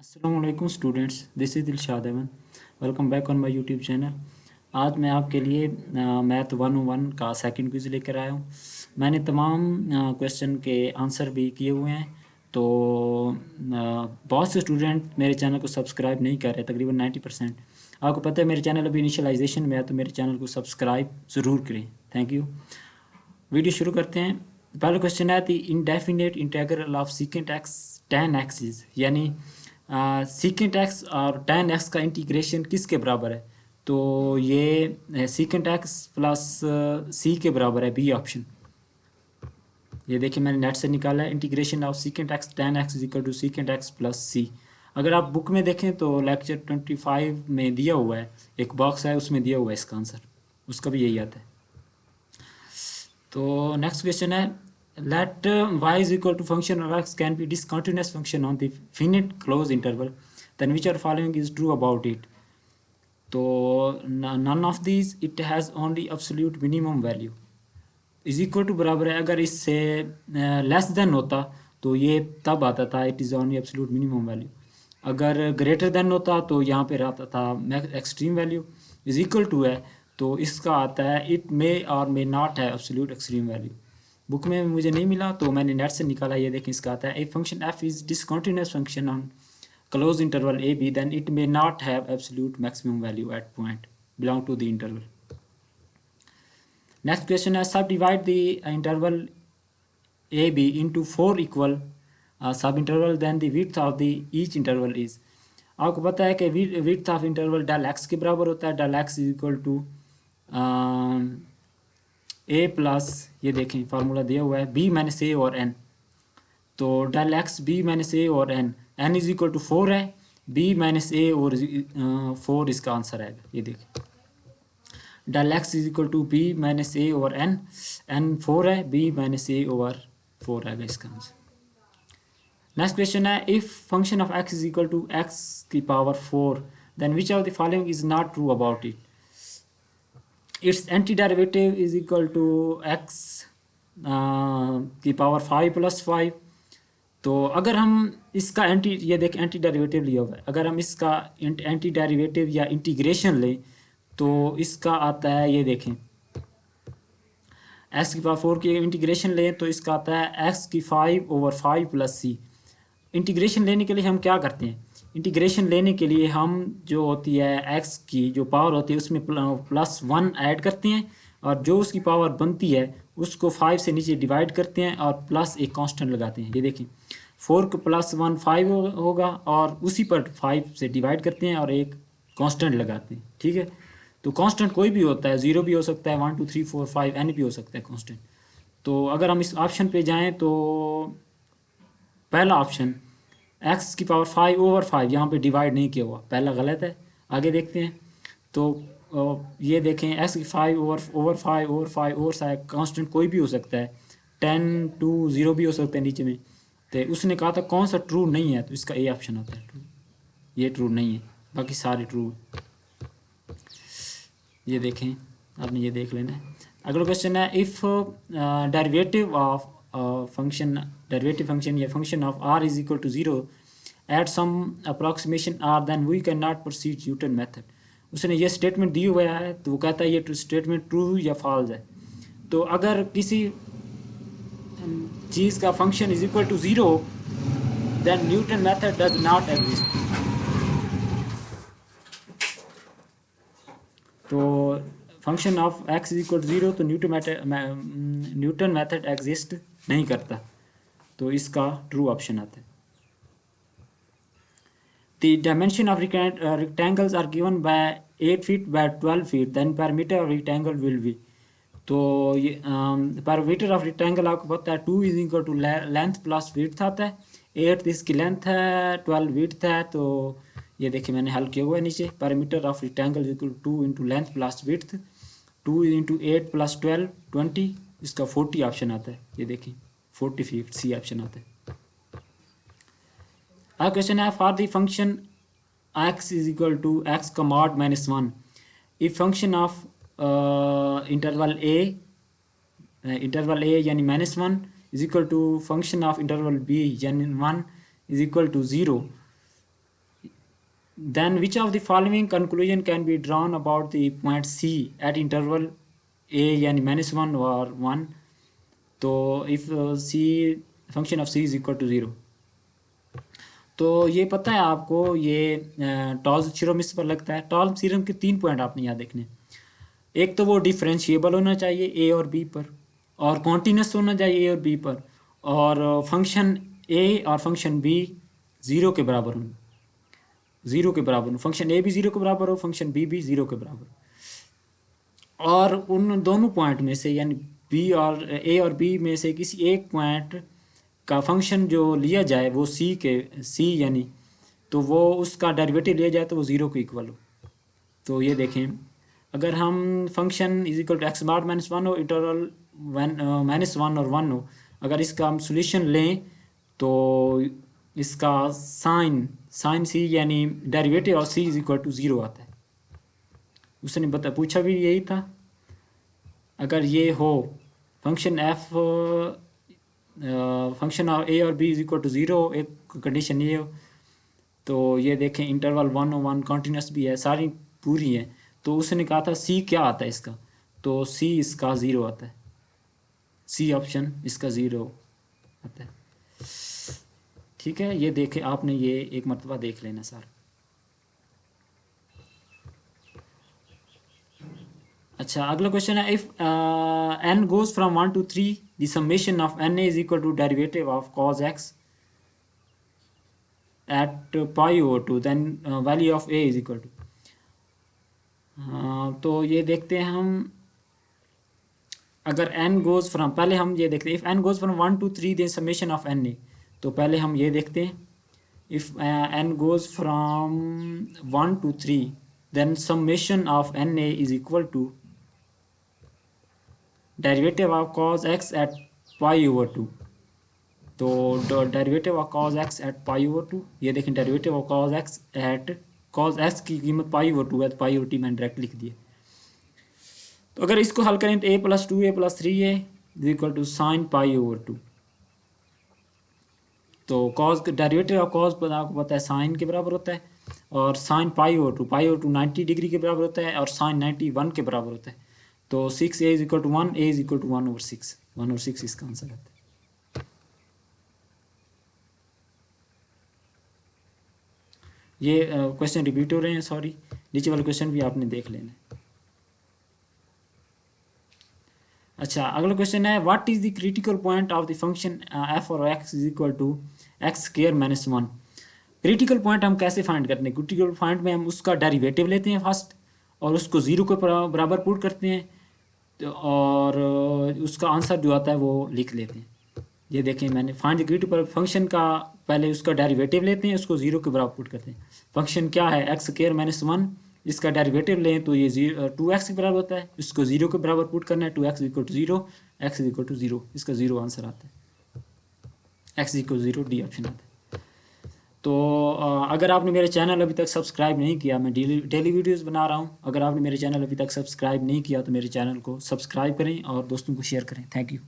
अस्सलामुअलैकुम students, this is Dilshad Ahmad. Welcome back on my YouTube channel. आज मैं आपके लिए मैथ 101 का सेकंड क्विज़ लेकर आया हूँ। मैंने तमाम क्वेश्चन के आंसर भी किए हुए हैं। तो बहुत से स्टूडेंट मेरे चैनल को सब्सक्राइब नहीं कर रहे, तकरीबन 90%। आपको पता है मेरे चैनल अभी इनिशियलाइजेशन में है, तो मेरे चैनल को सब्सक्राइब ज़रूर करें। Thank you. वीडियो शुरू करते हैं। पहला क्वेश्चन है the indefinite integral of secant x tan x is, यानी सीकेंट एक्स और tan x का इंटीग्रेशन किसके बराबर है? तो ये सीकेंट एक्स प्लस सी के बराबर है, बी ऑप्शन। ये देखिए मैंने नेट से निकाला है। Integration of secant x tan x is equal to secant x plus C. अगर आप बुक में देखें तो लेक्चर 25 में दिया हुआ है, एक बॉक्स है उसमें दिया हुआ है इसका आंसर, उसका भी यही आता है। तो नेक्स्ट क्वेश्चन है let y is equal to function of x can be discontinuous function on the finite closed interval, then which are following is true about it? तो none of these, it has only absolute minimum value is equal to बराबर है। अगर इससे less than होता तो ये तब आता था it is only absolute minimum value. अगर ग्रेटर देन होता तो यहाँ पे आता था extreme value. Is equal to है तो इसका आता है इट मे और मे नॉट है एब्सोल्यूट एक्सट्रीम वैल्यू। बुक में मुझे नहीं मिला तो मैंने नेट से निकाला। ये देखें इसका आता है a function F is discontinuous function on close interval A B then it may not have absolute maximum value at point belong to the interval. Next question is subdivide the interval AB into 4 equal subinterval, then the width of the each interval is। आपको पता है कि width of interval del x के बराबर होता है। del x is equal to a plus, ये देखें फार्मूला दिया हुआ है, b माइनस a और n। तो del x b minus a और n इज इक्वल टू 4 है, b माइनस a और 4 इसका आंसर आएगा। ये देखें del x is equal to B minus A over N 4 है, बी माइनस ए ओवर 4 आएगा इसका आंसर। नेक्स्ट क्वेश्चन है if function of x is equal to x की power 4 then which of the following is not true about it? Its anti derivative is equal to x की power 5 plus 5। तो अगर हम इसका ये देख anti derivative लिया हुआ है, अगर हम इसका एंटी डेरिवेटिव या इंटीग्रेशन लें तो इसका आता है, ये देखें x की पावर 4 की इंटीग्रेशन लें तो इसका आता है x की 5 ओवर 5 प्लस सी। इंटीग्रेशन लेने के लिए हम क्या करते हैं? इंटीग्रेशन लेने के लिए हम जो होती है x की जो पावर होती है उसमें प्लस 1 ऐड करते हैं और जो उसकी पावर बनती है उसको 5 से नीचे डिवाइड करते हैं और प्लस एक कांस्टेंट लगाते हैं। ये देखें 4 को प्लस 1 5 होगा और उसी पर 5 से डिवाइड करते हैं और एक कांस्टेंट लगाते हैं। ठीक है, तो कांस्टेंट कोई भी होता है, 0 भी हो सकता है, 1 2 3 4 5 एन भी हो सकता है कांस्टेंट। तो अगर हम इस ऑप्शन पे जाएं तो पहला ऑप्शन x की पावर 5 ओवर 5 यहाँ पे डिवाइड नहीं किया हुआ, पहला गलत है। आगे देखते हैं तो ये देखें x की 5 ओवर 5 ओवर 5 कांस्टेंट कोई भी हो सकता है, 10 2 0 भी हो सकता है नीचे में। तो उसने कहा था कौन सा ट्रू नहीं है, तो इसका ए ऑप्शन आता है ट्रू। ये ट्रू नहीं है, बाकी सारे ट्रू है। ये देखें, आपने ये देख लेना है। अगला क्वेश्चन है इफ डेरिवेटिव ऑफ फंक्शन या function of r is equal to 0 at some approximation r then we can not proceed Newton method. उसने ये स्टेटमेंट दी हुआ है तो वो कहता है ये स्टेटमेंट ट्रू या फॉल्स है। तो अगर किसी चीज़ का function is equal to 0 then Newton method does not exist. तो function of x is equal to 0 तो न्यूटन मेथड एग्जिस्ट नहीं करता, तो इसका ट्रू ऑप्शन आता है। The dimension of rectangles are given by 8 feet by 12 feet then parameter of rectangle will be. तो ये पैरामीटर ऑफ रेक्टेंगल आपको पता है 2 is equal to length plus width आता है। 8 इसकी लेंथ है, 12 विड्थ है। तो ये देखिए मैंने हल किया हुआ है नीचे, parameter of rectangle equal to 2 into length plus width, 2 into 8 plus 12 20, इसका 40 ऑप्शन आता है। ये देखिए 40 फीट सी ऑप्शन आता है। अगला क्वेश्चन है for the function x is equal to x का mod minus 1 if function of interval A यानी -1 is equal to function of interval b यानी 1 is equal to 0 then which of the following conclusion can be drawn about the point C at interval a यानी -1 और 1. तो if C function of C is equal to 0, तो ये पता है आपको, ये टॉल्स थ्योरम इस पर लगता है. टॉल्स थ्योरम के 3 पॉइंट आपने यहाँ देखने. एक तो वो डिफरेंशिएबल होना चाहिए ए और बी पर, और कॉन्टीन्यूस होना चाहिए ए और बी पर, और फंक्शन ए और फंक्शन बी ज़ीरो के बराबर हों. ज़ीरो के बराबर हो, फंक्शन ए भी ज़ीरो के बराबर हो, फंक्शन बी भी ज़ीरो के बराबर. और उन दोनों पॉइंट में से यानी बी और ए और बी में से किसी एक पॉइंट का फंक्शन जो लिया जाए वो सी यानी, तो वो उसका डेरिवेटिव लिया जाए तो वो ज़ीरो के इक्वल हो. तो ये देखें, अगर हम function is equal to x बार -1 हो, इंटरवल -1 और 1 हो, अगर इसका हम सोल्यूशन लें तो इसका साइन सी यानी derivative of C is equal to 0 आता है. उसने पूछा भी यही था. अगर ये हो फंक्शन एफ फंक्शन ऑफ ए और बी इज इक्वल टू 0, एक कंडीशन ये हो, तो ये देखें इंटरवल 1 और 1 कॉन्टीन्यूस भी है, सारी पूरी है. तो उसने कहा था सी क्या आता है इसका, तो सी इसका 0 आता है. सी ऑप्शन इसका 0 आता है. ठीक है, ये देखें आपने, ये एक मरतबा देख लेना सर. अच्छा, अगला क्वेश्चन है, if n goes from 1 to 3 the summation of n is equal to derivative of cos x at pi over 2, then value of a is equal to. तो ये देखते हैं हम, अगर n गोज फ्रॉम, पहले हम ये देखते हैं if n goes from 1 to 3 the summation of n. तो पहले हम ये देखते हैं, if n goes from 1 to 3 then summation of na is equal to derivative of cos x at pi over 2. तो derivative of cos x at pi over 2, ये देखें derivative of cos x at cos x की कीमत पाई over 2 है, तो pi over T मैंने direct लिख दिया. तो अगर इसको हल करें तो a + 2a + 3a is equal to sine pi over 2. तो कॉज डेरिवेटिव ऑफ कॉज आपको पता है साइन के बराबर होता है, और साइन पाई ओवर 2 90 डिग्री के बराबर होता है, और साइन 91 के बराबर होता है. तो 6a is equal to 1, a is equal to 1/6. 1/6 इसका आंसर आता है. ये क्वेश्चन रिपीट हो रहे हैं, सॉरी, नीचे वाले क्वेश्चन भी आपने देख लेना. अच्छा, अगला क्वेश्चन है, what is the critical point of the function f और x is equal to x² - 1. Critical point हम कैसे फाइंड करते हैं? क्रिटिकल पॉइंट में हम उसका डेरिवेटिव लेते हैं फर्स्ट, और उसको 0 के बराबर पुट करते हैं, और उसका आंसर जो आता है वो लिख लेते हैं. ये देखें, मैंने फाइंड द क्रिटिकल फंक्शन का पहले उसका डेरिवेटिव लेते हैं, उसको 0 के बराबर पुट करते हैं. फंक्शन क्या है? x² - 1. इसका डेरिवेटिव लें तो ये 2x के बराबर होता है, इसको 0 के बराबर पुट करना है. 2x = 0, x = 0, इसका 0 आंसर आता है. x = 0, डी ऑप्शन आता है. तो अगर आपने मेरे चैनल अभी तक सब्सक्राइब नहीं किया, मैं डेली वीडियोस बना रहा हूँ, अगर आपने मेरे चैनल अभी तक सब्सक्राइब नहीं किया तो मेरे चैनल को सब्सक्राइब करें और दोस्तों को शेयर करें. Thank you.